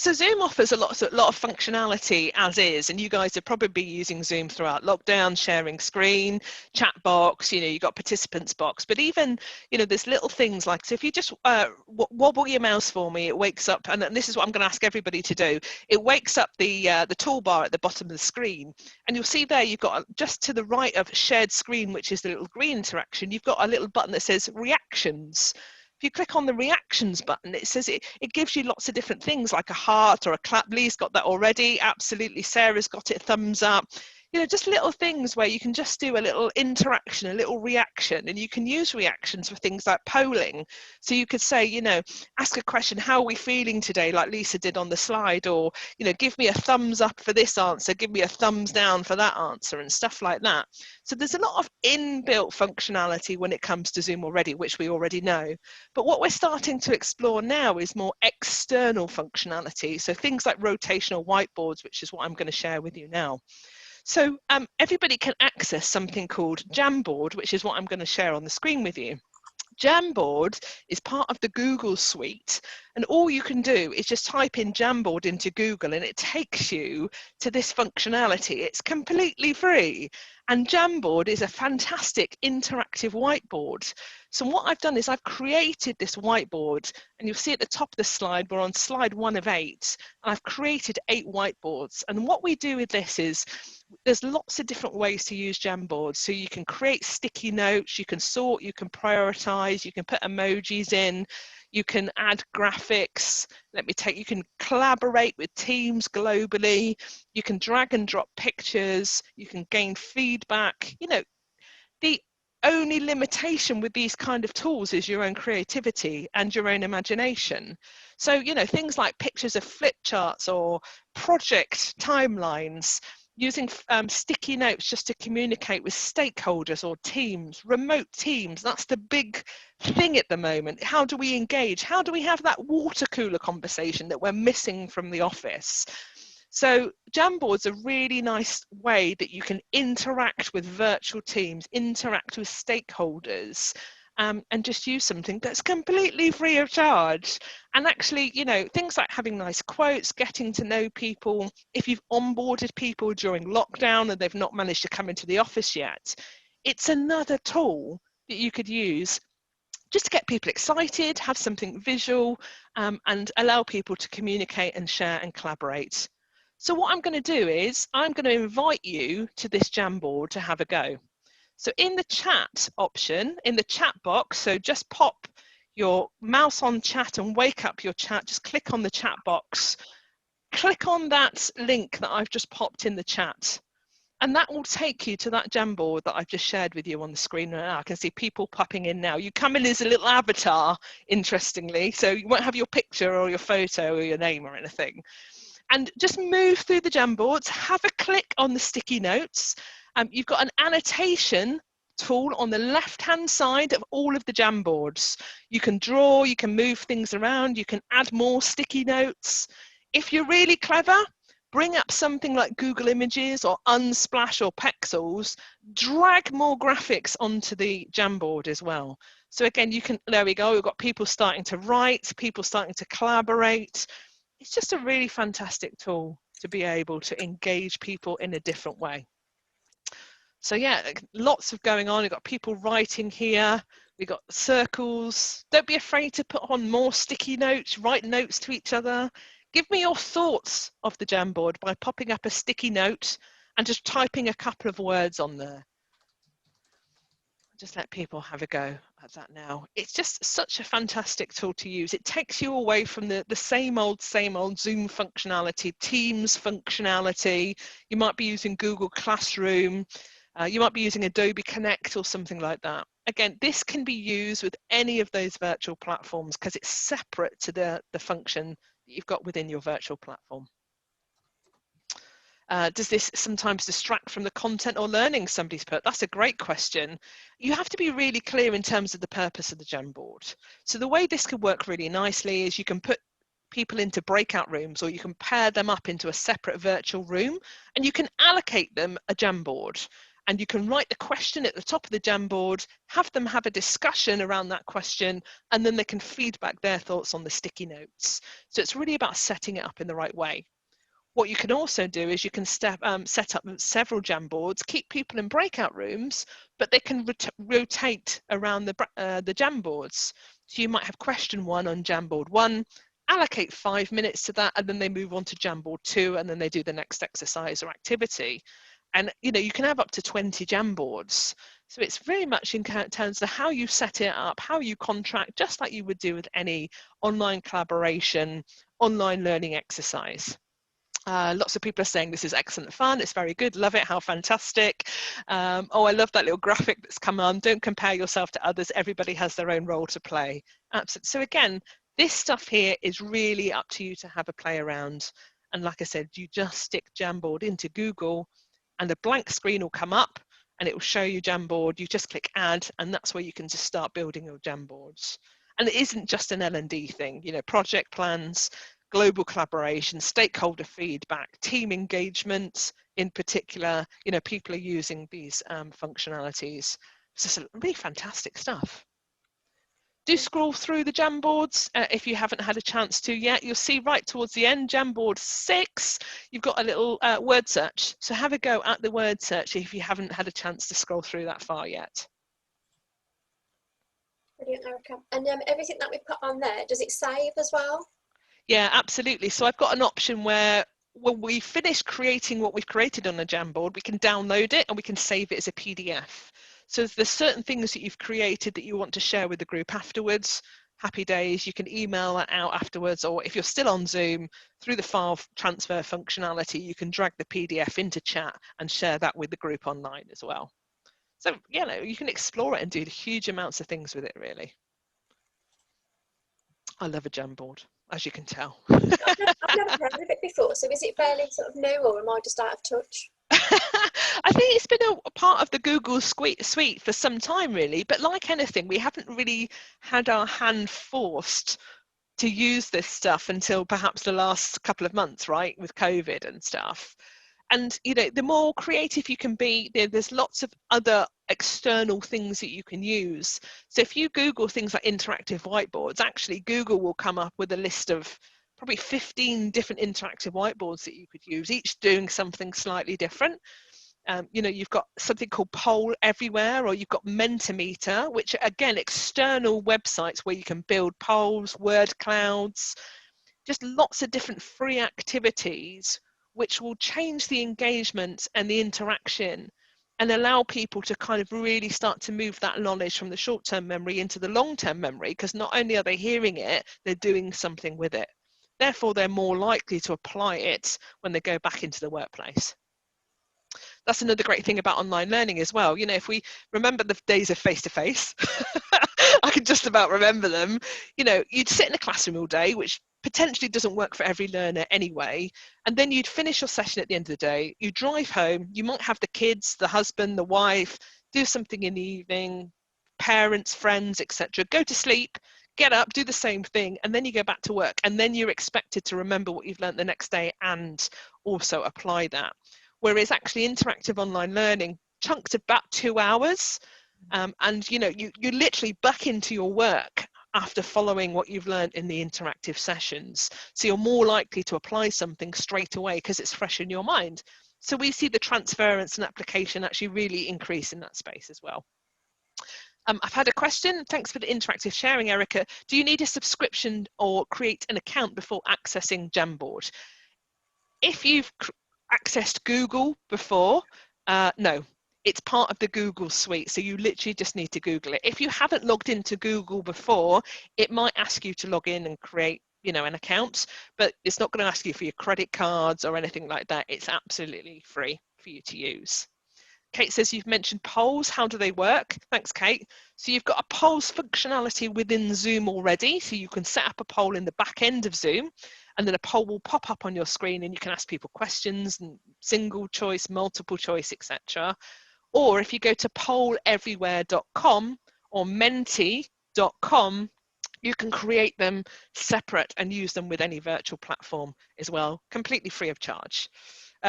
So Zoom offers a lot of functionality as is, and you guys are probably using Zoom throughout lockdown, sharing screen, chat box, you know, you've got participants box, but even, you know, there's little things like, so if you just wobble your mouse for me, it wakes up, and this is what I'm going to ask everybody to do, it wakes up the toolbar at the bottom of the screen, and you'll see there you've got just to the right of shared screen, which is the little green interaction, you've got a little button that says reactions. If you click on the reactions button, it says it gives you lots of different things like a heart or a clap. Lee's got that already. Absolutely. Sarah's got it. Thumbs up. You know, just little things where you can just do a little interaction, a little reaction, and you can use reactions for things like polling. So you could say, you know, ask a question, how are we feeling today, like Lisa did on the slide, or, you know, give me a thumbs up for this answer, give me a thumbs down for that answer, and stuff like that. So there's a lot of inbuilt functionality when it comes to Zoom already, which we already know. But what we're starting to explore now is more external functionality. So things like rotational whiteboards, which is what I'm going to share with you now. So everybody can access something called Jamboard, which is what I'm going to share on the screen with you. Jamboard is part of the Google suite, and all you can do is just type in Jamboard into Google and it takes you to this functionality. It's completely free, and Jamboard is a fantastic interactive whiteboard. So what I've done is I've created this whiteboard, and you'll see at the top of the slide, we're on slide 1 of 8, and I've created 8 whiteboards. And what we do with this is there's lots of different ways to use Jamboard. So you can create sticky notes, you can sort, you can prioritize, you can put emojis in, you can add graphics, you can collaborate with teams globally, you can drag and drop pictures, you can gain feedback. You know, the only limitation with these kind of tools is your own creativity and your own imagination. So, you know, things like pictures of flip charts or project timelines, using sticky notes just to communicate with stakeholders or teams, remote teams, that's the big thing at the moment. How do we engage? How do we have that water cooler conversation that we're missing from the office? So Jamboard's a really nice way that you can interact with virtual teams, interact with stakeholders, and just use something that's completely free of charge. And actually, you know, things like having nice quotes, getting to know people. If you've onboarded people during lockdown and they've not managed to come into the office yet, it's another tool that you could use just to get people excited, have something visual, and allow people to communicate and share and collaborate. So what I'm going to do is I'm going to invite you to this Jamboard to have a go. So in the chat option, in the chat box, so just pop your mouse on chat and wake up your chat, just click on the chat box, click on that link that I've just popped in the chat, and that will take you to that Jamboard that I've just shared with you on the screen right now. I can see people popping in now. You come in as a little avatar, interestingly, so you won't have your picture or your photo or your name or anything. And just move through the Jamboards, have a click on the sticky notes. You've got an annotation tool on the left-hand side of all of the Jamboards. You can draw, you can move things around, you can add more sticky notes. If you're really clever, bring up something like Google Images or Unsplash or Pexels, drag more graphics onto the Jamboard as well. So again, you can, there we go, we've got people starting to write, people starting to collaborate. It's just a really fantastic tool to be able to engage people in a different way. So yeah, lots of going on. We've got people writing here. We've got circles. Don't be afraid to put on more sticky notes, write notes to each other. Give me your thoughts of the Jamboard by popping up a sticky note and just typing a couple of words on there. Just let people have a go at that now. It's just such a fantastic tool to use. It takes you away from the same old Zoom functionality, Teams functionality. You might be using Google Classroom. You might be using Adobe Connect or something like that. Again, this can be used with any of those virtual platforms because it's separate to the function that you've got within your virtual platform. Does this sometimes distract from the content or learning somebody's put? That's a great question. You have to be really clear in terms of the purpose of the Jamboard. So the way this could work really nicely is you can put people into breakout rooms, or you can pair them up into a separate virtual room, and you can allocate them a Jamboard. and you can write the question at the top of the Jamboard, have them have a discussion around that question, and then they can feed back their thoughts on the sticky notes. So it's really about setting it up in the right way. What you can also do is you can set up several Jamboards, keep people in breakout rooms, but they can rotate around the Jamboards. So you might have question 1 on Jamboard 1, allocate 5 minutes to that, and then they move on to Jamboard 2, and then they do the next exercise or activity. And you can have up to 20 Jamboards. So it's very much in terms of how you set it up, how you contract, just like you would do with any online collaboration, online learning exercise. Lots of people are saying this is excellent fun, it's very good, love it, how fantastic. Oh, I love that little graphic that's come on. Don't compare yourself to others, everybody has their own role to play. Absolutely. So again, this stuff here is really up to you to have a play around. And like I said, you just stick Jamboard into Google and a blank screen will come up and it will show you Jamboard. You just click add, and that's where you can just start building your Jamboards. And it isn't just an L&D thing, project plans, global collaboration, stakeholder feedback, team engagement in particular, people are using these functionalities. It's just really fantastic stuff. Do scroll through the Jamboards if you haven't had a chance to yet. You'll see right towards the end, Jamboard 6, you've got a little word search. So have a go at the word search if you haven't had a chance to scroll through that far yet. Brilliant, Erica. And everything that we put on there, does it save as well? Yeah, absolutely. So I've got an option where when we finish creating what we've created on the Jamboard, we can download it and we can save it as a PDF. So if there's certain things that you've created that you want to share with the group afterwards, happy days, you can email that out afterwards, or if you're still on Zoom, through the file transfer functionality, you can drag the PDF into chat and share that with the group online as well. So, you can explore it and do huge amounts of things with it, really. I love a Jamboard, as you can tell. I've never heard of it before, so is it fairly sort of new, or am I just out of touch? I think it's been a part of the Google suite for some time, really, but like anything, we haven't really had our hand forced to use this stuff until perhaps the last couple of months, right, with COVID and stuff. And the more creative you can be, there's lots of other external things that you can use. So if you Google things like interactive whiteboards, actually Google will come up with a list of probably 15 different interactive whiteboards that you could use, each doing something slightly different. You've got something called Poll Everywhere, or you've got Mentimeter, which are, again, external websites where you can build polls, word clouds, just lots of different free activities which will change the engagement and the interaction and allow people to kind of really start to move that knowledge from the short-term memory into the long-term memory, because not only are they hearing it, they're doing something with it. Therefore, they're more likely to apply it when they go back into the workplace. That's another great thing about online learning as well. If we remember the days of face-to-face, I can just about remember them. You'd sit in a classroom all day, which potentially doesn't work for every learner anyway. And then you'd finish your session at the end of the day. You drive home, you might have the kids, the husband, the wife, do something in the evening, parents, friends, etc. Go to sleep, get up, do the same thing, and then you go back to work. And then you're expected to remember what you've learned the next day and also apply that. Whereas actually interactive online learning chunks about 2 hours, and you literally back into your work after following what you've learned in the interactive sessions. So you're more likely to apply something straight away because it's fresh in your mind. So we see the transference and application actually really increase in that space as well. I've had a question. Thanks for the interactive sharing, Erica. Do you need a subscription or create an account before accessing Jamboard? If you've accessed Google before, no, it's part of the Google suite. So you literally just need to Google it. If you haven't logged into Google before, it might ask you to log in and create, an account, but it's not going to ask you for your credit cards or anything like that. It's absolutely free for you to use. Kate says you've mentioned polls. How do they work? Thanks, Kate. So you've got a polls functionality within Zoom already. So you can set up a poll in the back end of Zoom, and then a poll will pop up on your screen and you can ask people questions, and single choice, multiple choice, etc. Or if you go to polleverywhere.com or menti.com, you can create them separate and use them with any virtual platform as well, completely free of charge.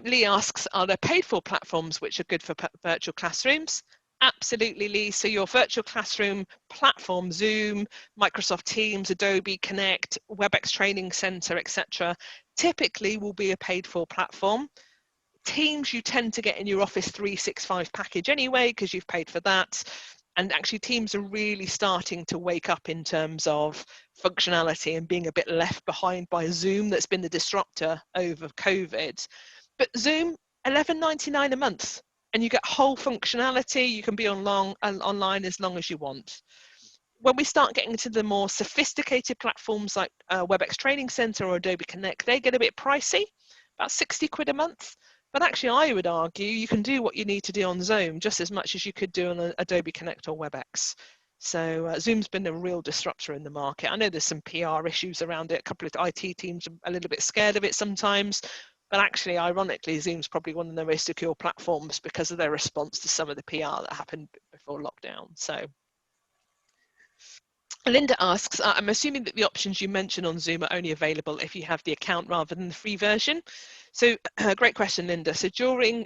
Lee asks, are there paid for platforms which are good for virtual classrooms? Absolutely, Lee. So your virtual classroom platform, Zoom, Microsoft Teams, Adobe Connect, WebEx Training Center, etc., typically will be a paid for platform. Teams you tend to get in your Office 365 package anyway, because you've paid for that. And actually Teams are really starting to wake up in terms of functionality and being a bit left behind by Zoom that's been the disruptor over COVID. But Zoom, $11.99 a month, and you get whole functionality. You can be online as long as you want. When we start getting into the more sophisticated platforms like WebEx Training Center or Adobe Connect, they get a bit pricey, about 60 quid a month. But actually, I would argue you can do what you need to do on Zoom just as much as you could do on Adobe Connect or WebEx. So Zoom's been a real disruptor in the market. I know there's some PR issues around it. A couple of IT teams are a little bit scared of it sometimes. But actually, ironically, Zoom's probably one of the most secure platforms because of their response to some of the PR that happened before lockdown. So Linda asks, I'm assuming that the options you mentioned on Zoom are only available if you have the account rather than the free version. So great question, Linda. So during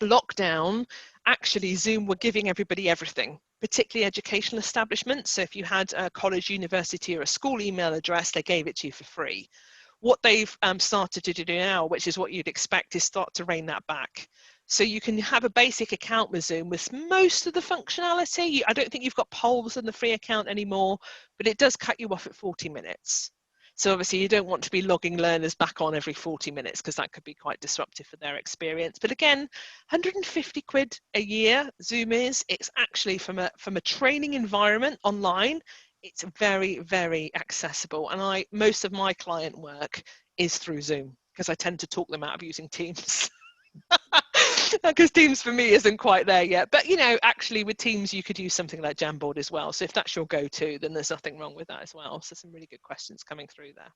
lockdown, actually Zoom were giving everybody everything, particularly educational establishments. So if you had a college, university, or a school email address, they gave it to you for free. What they've started to do now, which is what you'd expect, is start to rein that back. So you can have a basic account with Zoom with most of the functionality. I don't think you've got polls in the free account anymore, but it does cut you off at 40 minutes. So obviously you don't want to be logging learners back on every 40 minutes because that could be quite disruptive for their experience. But again, 150 quid a year Zoom is. It's actually from a training environment online, it's very, very accessible. And most of my client work is through Zoom because I tend to talk them out of using Teams. Because Teams for me isn't quite there yet. But actually with Teams you could use something like Jamboard as well. So if that's your go-to, then there's nothing wrong with that as well. So some really good questions coming through there.